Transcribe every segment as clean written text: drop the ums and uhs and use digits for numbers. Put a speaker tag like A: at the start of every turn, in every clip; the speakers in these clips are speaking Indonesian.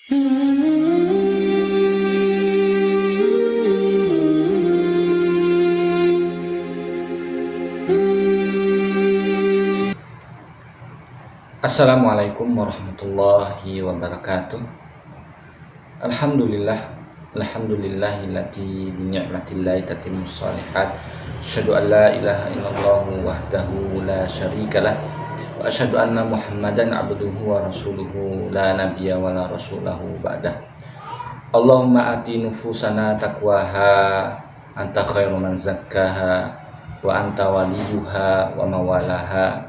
A: Assalamualaikum warahmatullahi wabarakatuh. Alhamdulillah, alhamdulillahillati bi ni'matillahi tatimmus shalihat. Asyhadu an la ilaha illallah wahdahu la syarikalah wa asyhadu anna Muhammadan abduhu wa rasuluhu la nabiyya wa la rasulahu ba'dah. Allahumma ati nufusana taqwaha anta khairu man zakkaha wa anta waliyuha wa mawalaha.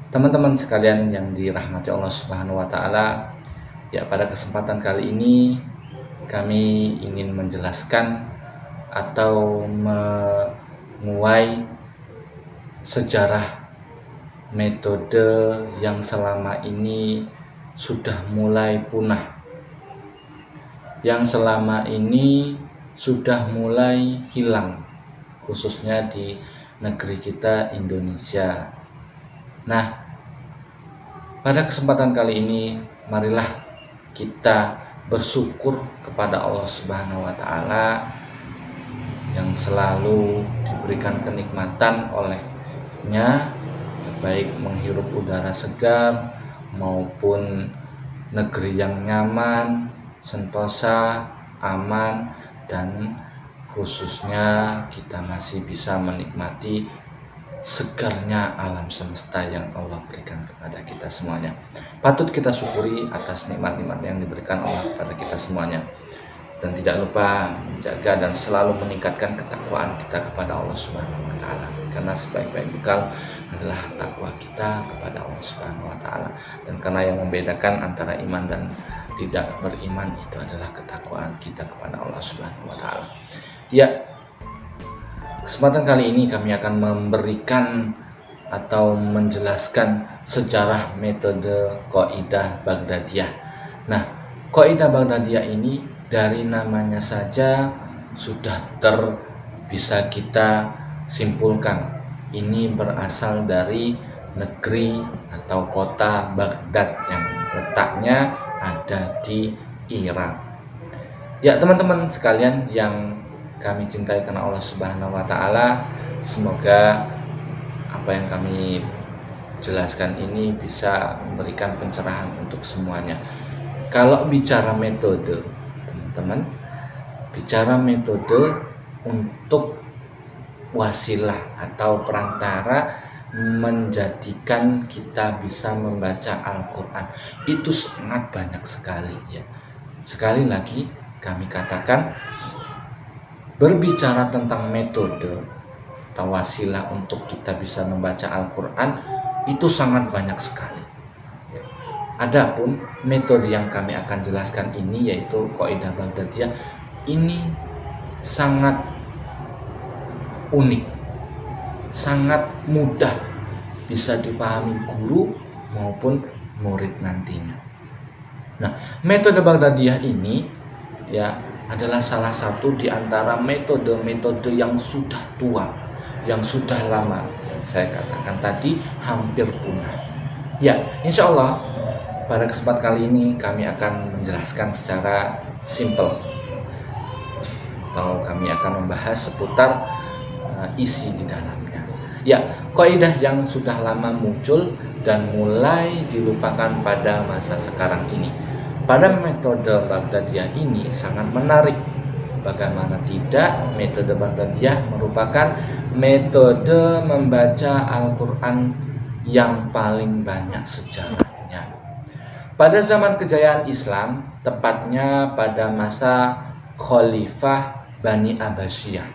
A: Teman-teman sekalian yang dirahmati Allah Subhanahu wa taala, ya pada kesempatan kali ini kami ingin menjelaskan atau menguai sejarah metode yang selama ini sudah mulai punah, yang selama ini sudah mulai hilang, khususnya di negeri kita Indonesia. Nah, pada kesempatan kali ini marilah kita bersyukur kepada Allah Subhanahu wa taala yang selalu diberikan kenikmatan olehnya, baik menghirup udara segar maupun negeri yang nyaman, sentosa, aman, dan khususnya kita masih bisa menikmati segarnya alam semesta yang Allah berikan kepada kita semuanya. Patut kita syukuri atas nikmat-nikmat yang diberikan Allah kepada kita semuanya, dan tidak lupa menjaga dan selalu meningkatkan ketakwaan kita kepada Allah Subhanahu wa taala, karena sebaik-baik bekal adalah takwa kita kepada Allah Subhanahu wa taala, dan karena yang membedakan antara iman dan tidak beriman itu adalah ketakwaan kita kepada Allah Subhanahu wa taala. Ya, kesempatan kali ini kami akan memberikan atau menjelaskan sejarah metode Qaidah Baghdadiyah. Nah, Qaidah Baghdadiyah ini dari namanya saja sudah bisa kita simpulkan ini berasal dari negeri atau kota Baghdad yang letaknya ada di Irak. Ya, teman-teman sekalian yang kami cintai karena Allah Subhanahu wa taala, semoga apa yang kami jelaskan ini bisa memberikan pencerahan untuk semuanya. Kalau bicara metode, teman-teman, bicara metode untuk wasilah atau perantara menjadikan kita bisa membaca Al-Qur'an, itu sangat banyak sekali ya. Sekali lagi kami katakan, berbicara tentang metode atau wasilah untuk kita bisa membaca Al-Quran itu sangat banyak sekali. Adapun metode yang kami akan jelaskan ini, yaitu Qaidah Baghdadiyah, ini sangat unik, sangat mudah bisa dipahami guru maupun murid nantinya. Nah, metode Baghdadiyah ini ya adalah salah satu di antara metode-metode yang sudah tua, yang sudah lama, yang saya katakan tadi hampir punah. Ya, insya Allah pada kesempatan kali ini kami akan menjelaskan secara simple, atau kami akan membahas seputar isi di dalamnya. Ya, kaidah yang sudah lama muncul dan mulai dilupakan pada masa sekarang ini. Pada metode Baghdadiyah ini sangat menarik. Bagaimana tidak, metode Baghdadiyah merupakan metode membaca Al-Quran yang paling banyak sejarahnya. Pada zaman kejayaan Islam, tepatnya pada masa Khalifah Bani Abbasiyah,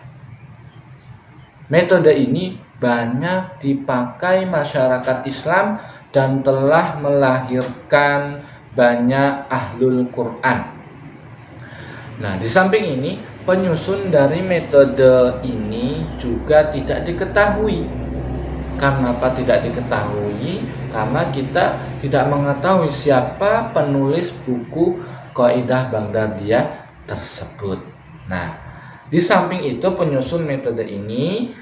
A: metode ini banyak dipakai masyarakat Islam dan telah melahirkan banyak ahlul Quran. Nah, di samping ini, penyusun dari metode ini juga tidak diketahui. Kenapa tidak diketahui? Karena kita tidak mengetahui siapa penulis buku Qaidah Baghdadiyah tersebut. Nah, di samping itu penyusun metode ini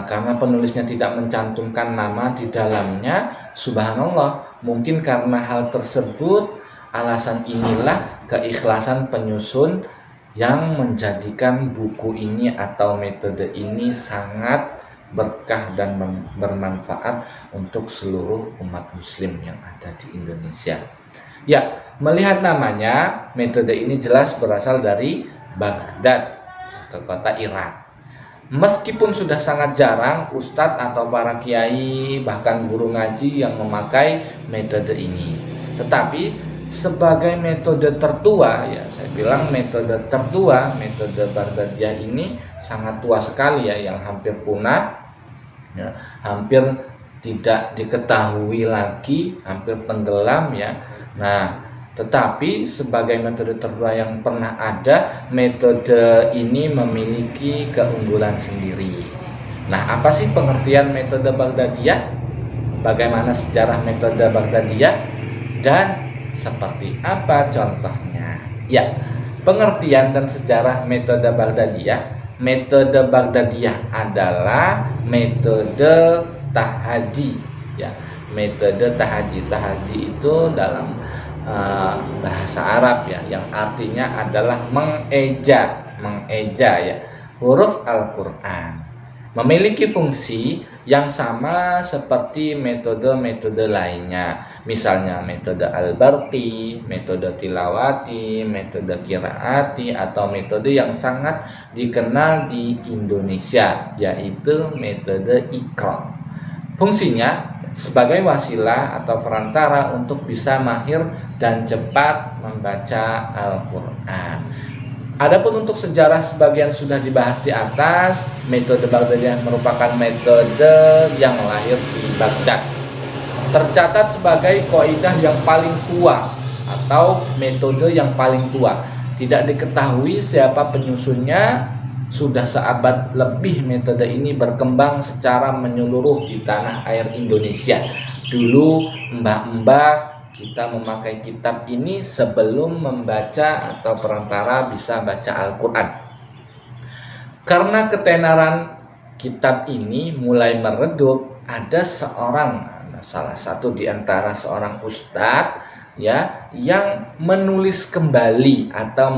A: karena penulisnya tidak mencantumkan nama di dalamnya, subhanallah, mungkin karena hal tersebut alasan inilah keikhlasan penyusun yang menjadikan buku ini atau metode ini sangat berkah dan bermanfaat untuk seluruh umat muslim yang ada di Indonesia. Ya, melihat namanya, metode ini jelas berasal dari Baghdad atau kota Irak. Meskipun sudah sangat jarang ustadz atau para kiai bahkan guru ngaji yang memakai metode ini, tetapi sebagai metode tertua, ya saya bilang metode tertua, metode Baghdadiyah ini sangat tua sekali ya, yang hampir punah, ya, hampir tidak diketahui lagi, hampir tenggelam ya. Nah, tetapi sebagai metode tertua yang pernah ada, metode ini memiliki keunggulan sendiri. Nah, apa sih pengertian metode Baghdadiyah? Bagaimana sejarah metode Baghdadiyah? Dan seperti apa contohnya? Ya, pengertian dan sejarah metode Baghdadiyah. Metode Baghdadiyah adalah metode tahaji. Ya, metode tahaji. Tahaji itu dalam bahasa Arab ya, yang artinya adalah mengeja ya huruf Al-Quran. Memiliki fungsi yang sama seperti metode-metode lainnya, misalnya metode Al-Barqi, metode Tilawati, metode Qiraati, atau metode yang sangat dikenal di Indonesia, yaitu metode Iqra. Fungsinya sebagai wasilah atau perantara untuk bisa mahir dan cepat membaca Al-Quran. Adapun untuk sejarah sebagian sudah dibahas di atas. Metode Baghdadiyah merupakan metode yang lahir di Baghdad. Tercatat sebagai kaidah yang paling tua atau metode yang paling tua. Tidak diketahui siapa penyusunnya. Sudah seabad lebih metode ini berkembang secara menyeluruh di tanah air Indonesia. Dulu mbah-mbah kita memakai kitab ini sebelum membaca atau perantara bisa baca Al-Quran. Karena ketenaran kitab ini mulai meredup, ada salah satu di antara seorang ustadz ya yang menulis kembali atau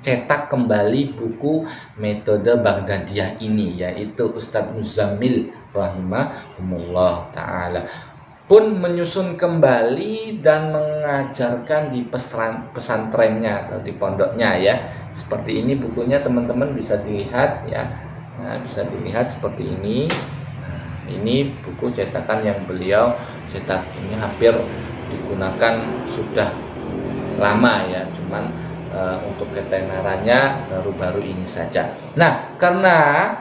A: cetak kembali buku metode Baghdadiyah ini, yaitu Ustadz Muzammil rahimahumullah ta'ala, pun menyusun kembali dan mengajarkan di pesantrennya atau di pondoknya ya. Seperti ini bukunya teman-teman bisa dilihat ya. Nah, bisa dilihat seperti ini. Nah, ini buku cetakan yang beliau cetak, ini hampir digunakan sudah lama ya, cuman untuk ketenarannya baru-baru ini saja. Nah, karena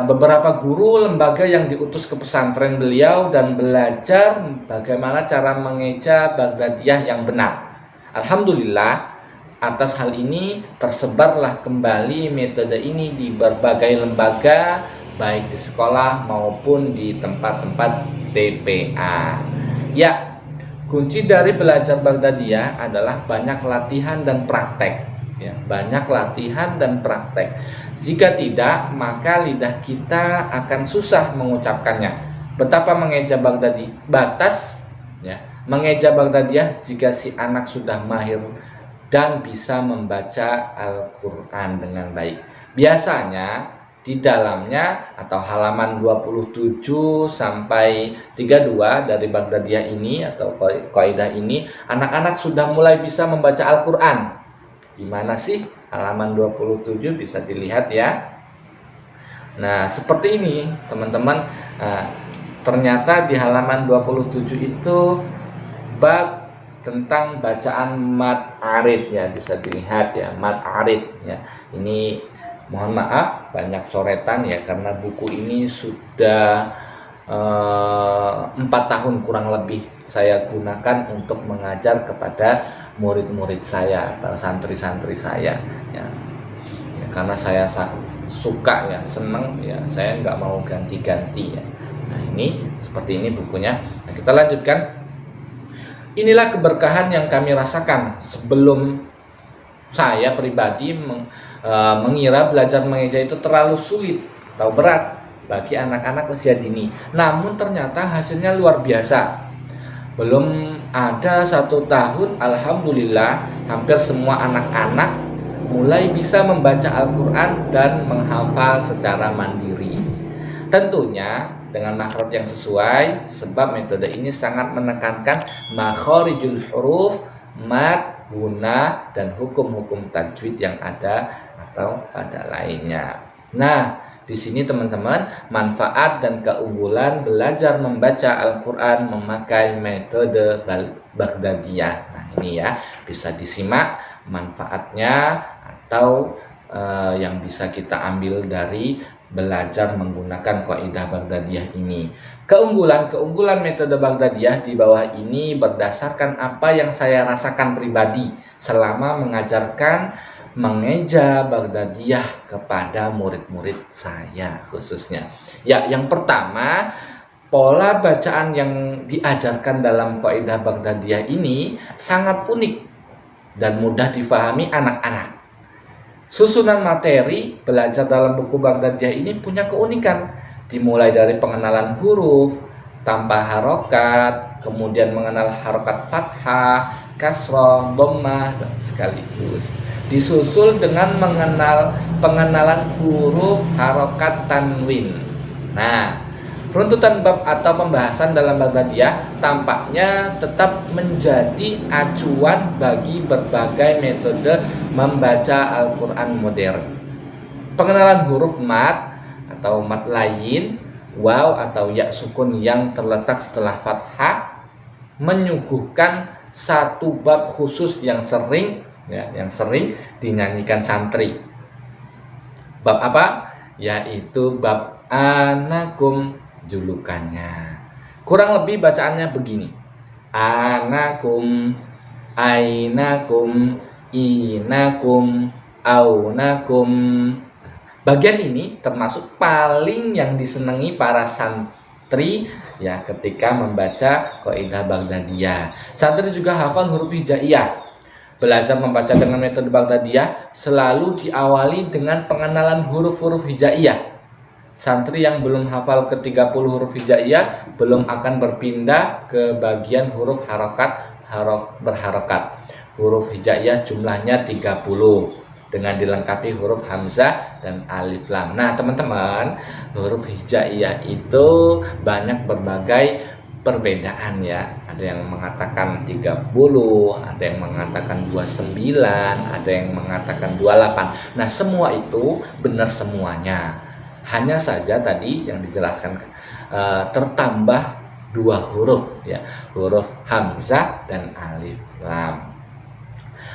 A: beberapa guru lembaga yang diutus ke pesantren beliau dan belajar bagaimana cara mengeja Baghdadiyah yang benar. Alhamdulillah, atas hal ini tersebarlah kembali metode ini di berbagai lembaga, baik di sekolah maupun di tempat-tempat TPA. Ya, kunci dari belajar Baghdadiyah adalah banyak latihan dan praktek. Ya, banyak latihan dan praktek. Jika tidak, maka lidah kita akan susah mengucapkannya. Betapa mengeja Baghdadi batas ya, mengeja Baghdadiyah jika si anak sudah mahir dan bisa membaca Al-Quran dengan baik. Biasanya di dalamnya atau halaman 27 sampai 32 dari Baghdadiyah ini atau kaidah ini, anak-anak sudah mulai bisa membaca Al-Quran. Gimana sih halaman 27, bisa dilihat ya. Nah, seperti ini teman-teman. Ternyata di halaman 27 itu bab tentang bacaan mad arid ya, bisa dilihat ya, mad arid ya. Ini mohon maaf banyak coretan ya, karena buku ini sudah 4 tahun kurang lebih saya gunakan untuk mengajar kepada murid-murid saya atau santri-santri saya ya. Karena saya suka ya, seneng ya, saya nggak mau ganti-ganti ya. Nah, ini seperti ini bukunya. Nah, kita lanjutkan. Inilah keberkahan yang kami rasakan sebelum saya pribadi mengira belajar mengeja itu terlalu sulit atau berat bagi anak-anak usia dini. Namun ternyata hasilnya luar biasa. belum ada 1 tahun, alhamdulillah hampir semua anak-anak mulai bisa membaca Al-Quran dan menghafal secara mandiri. Tentunya dengan makhraj yang sesuai, sebab metode ini sangat menekankan makharijul huruf, mad, guna, dan hukum-hukum tajwid yang ada atau pada lainnya. Nah, di sini teman-teman, manfaat dan keunggulan belajar membaca Al-Quran memakai metode Baghdadiyah. Nah ini ya, bisa disimak manfaatnya atau yang bisa kita ambil dari belajar menggunakan kaidah Baghdadiyah ini. Keunggulan metode Baghdadiyah di bawah ini berdasarkan apa yang saya rasakan pribadi selama mengeja Baghdadiyah kepada murid-murid saya khususnya. Ya, yang pertama, pola bacaan yang diajarkan dalam kaidah Baghdadiyah ini sangat unik dan mudah difahami anak-anak. Susunan materi belajar dalam buku Baghdadiyah ini punya keunikan, dimulai dari pengenalan huruf tanpa harokat, kemudian mengenal harokat fathah, kasroh, dhammah, dan sekaligus disusul dengan pengenalan huruf harokat tanwin. Nah, runtutan bab atau pembahasan dalam Baghdadiyah tampaknya tetap menjadi acuan bagi berbagai metode membaca Al-Quran modern. Pengenalan huruf mad atau mad lain, waw atau ya sukun yang terletak setelah fathah, menyuguhkan satu bab khusus yang sering dinyanyikan santri. Bab apa? Yaitu bab anakum, julukannya. Kurang lebih bacaannya begini: anakum, ainakum, inakum, aunakum. Bagian ini termasuk paling yang disenangi para santri ya ketika membaca kaidah Baghdadiyah. Santri juga hafal huruf hijaiyah. Belajar membaca dengan metode Baghdadiyah selalu diawali dengan pengenalan huruf-huruf hijaiyah. Santri yang belum hafal ke-30 huruf hijaiyah belum akan berpindah ke bagian huruf berharokat. Huruf hijaiyah jumlahnya 30 dengan dilengkapi huruf hamzah dan alif lam. Nah teman-teman, huruf hijaiyah itu banyak berbagai perbedaan ya. Ada yang mengatakan 30, ada yang mengatakan 29, ada yang mengatakan 28. Nah semua itu benar semuanya. Hanya saja tadi yang dijelaskan tertambah 2 huruf ya, huruf hamzah dan alif lam.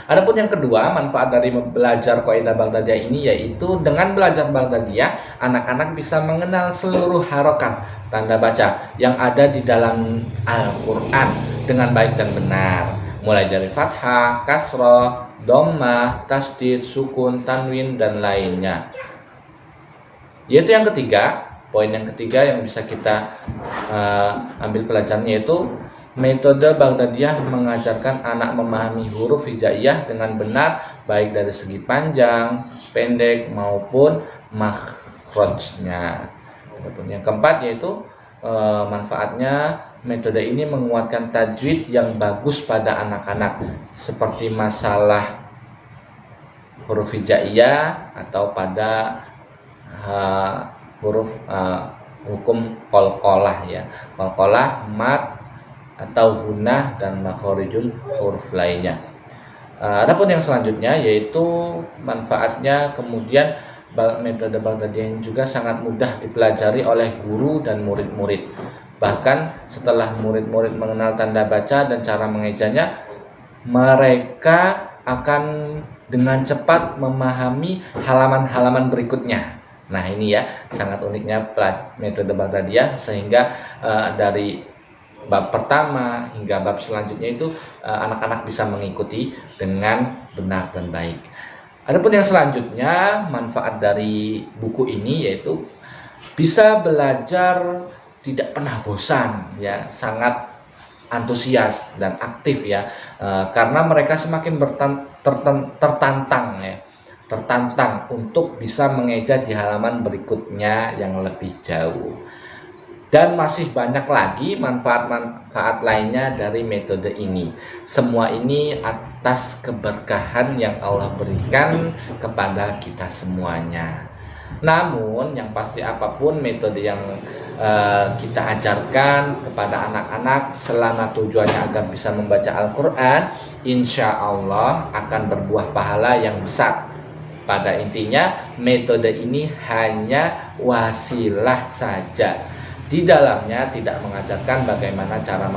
A: Adapun yang kedua, manfaat dari belajar kaidah Baghdadiyah ini yaitu dengan belajar Baghdadiyah, anak-anak bisa mengenal seluruh harokat tanda baca yang ada di dalam Al-Quran dengan baik dan benar, mulai dari fathah, kasroh, dhammah, tasdid, sukun, tanwin, dan lainnya. Yaitu yang ketiga, poin yang ketiga yang bisa kita ambil pelajarannya yaitu metode Baghdadiyah mengajarkan anak memahami huruf hijaiyah dengan benar baik dari segi panjang, pendek maupun makhrajnya. Adapun yang keempat yaitu manfaatnya metode ini menguatkan tajwid yang bagus pada anak-anak seperti masalah huruf hijaiyah atau pada huruf hukum qalqalah ya, qalqalah, mad atau gunah dan makharijul huruf lainnya. Adapun yang selanjutnya yaitu manfaatnya kemudian metode Baghdadiyah juga sangat mudah dipelajari oleh guru dan murid-murid. Bahkan setelah murid-murid mengenal tanda baca dan cara mengejanya, mereka akan dengan cepat memahami halaman-halaman berikutnya. Nah ini ya sangat uniknya metode Baghdadiyah sehingga dari bab pertama hingga bab selanjutnya itu anak-anak bisa mengikuti dengan benar dan baik. Adapun yang selanjutnya manfaat dari buku ini yaitu bisa belajar tidak pernah bosan ya, sangat antusias dan aktif ya, karena mereka semakin tertantang untuk bisa mengeja di halaman berikutnya yang lebih jauh. Dan masih banyak lagi manfaat-manfaat lainnya dari metode ini. Semua ini atas keberkahan yang Allah berikan kepada kita semuanya. Namun yang pasti apapun metode yang kita ajarkan kepada anak-anak selama tujuannya agar bisa membaca Al-Quran, insya Allah akan berbuah pahala yang besar. Pada intinya metode ini hanya wasilah saja. Di dalamnya tidak mengajarkan bagaimana cara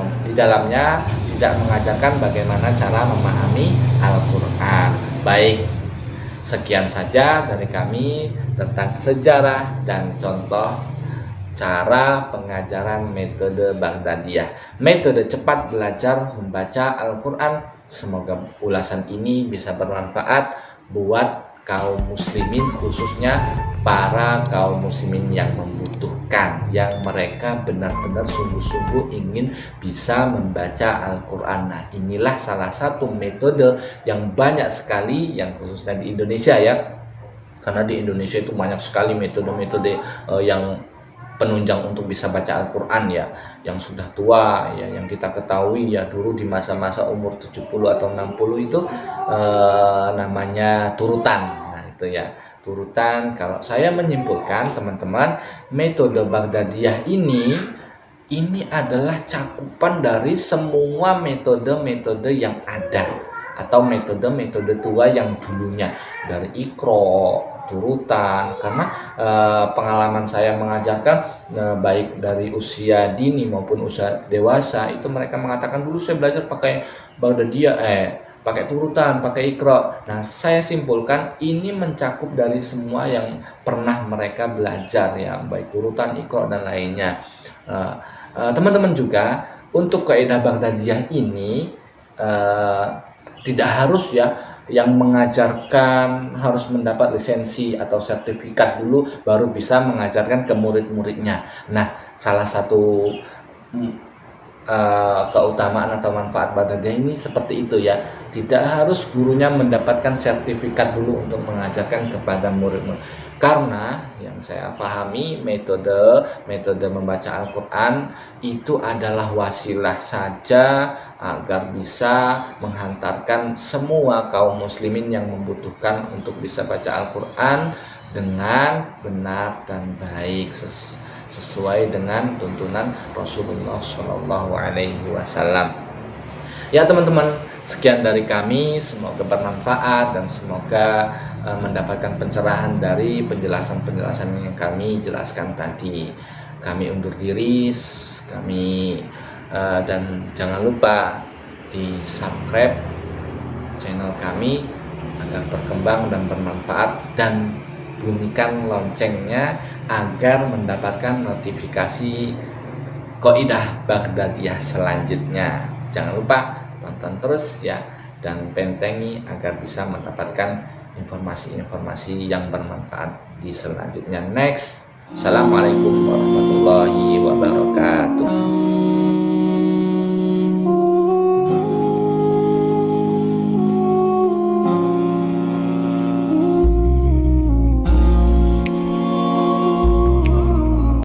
A: memahami Al-Quran. Baik, sekian saja dari kami tentang sejarah dan contoh cara pengajaran metode Baghdadiyah, metode cepat belajar membaca Al-Quran. Semoga ulasan ini bisa bermanfaat buat kaum muslimin, khususnya para kaum muslimin yang membutuhkan, yang mereka benar-benar sungguh-sungguh ingin bisa membaca Al-Quran. Nah, inilah salah satu metode yang banyak sekali, yang khususnya di Indonesia ya, karena di Indonesia itu banyak sekali metode-metode yang penunjang untuk bisa baca Al-Quran ya, yang sudah tua ya, yang kita ketahui ya, dulu di masa-masa umur 70 atau 60 itu namanya turutan. Nah itu ya, turutan. Kalau saya menyimpulkan teman-teman, metode Baghdadiyah ini adalah cakupan dari semua metode-metode yang ada, atau metode-metode tua yang dulunya, dari Iqra, turutan. Karena pengalaman saya mengajarkan baik dari usia dini maupun usia dewasa, itu mereka mengatakan dulu saya belajar pakai Baghdadiyah, pakai turutan, pakai Iqra. Nah, saya simpulkan ini mencakup dari semua yang pernah mereka belajar ya, baik turutan, Iqra dan lainnya. Teman-teman juga untuk kaidah Baghdadiyah ini tidak harus ya yang mengajarkan harus mendapat lisensi atau sertifikat dulu baru bisa mengajarkan ke murid-muridnya. Nah, salah satu keutamaan atau manfaat Baghdadiyah ini seperti itu ya. Tidak harus gurunya mendapatkan sertifikat dulu untuk mengajarkan kepada murid-murid. Karena yang saya pahami metode membaca Al-Quran itu adalah wasilah saja agar bisa menghantarkan semua kaum muslimin yang membutuhkan untuk bisa baca Al-Quran dengan benar dan baik, sesuai dengan tuntunan Rasulullah SAW. Ya teman-teman, sekian dari kami, semoga bermanfaat dan semoga mendapatkan pencerahan dari penjelasan-penjelasan yang kami jelaskan tadi. Kami undur diri, dan jangan lupa di subscribe channel kami agar berkembang dan bermanfaat, dan bunyikan loncengnya agar mendapatkan notifikasi Qaidah Baghdadiyah selanjutnya. Jangan lupa tonton terus ya, dan pentengi agar bisa mendapatkan informasi-informasi yang bermanfaat di selanjutnya. Next, Assalamualaikum warahmatullahi wabarakatuh.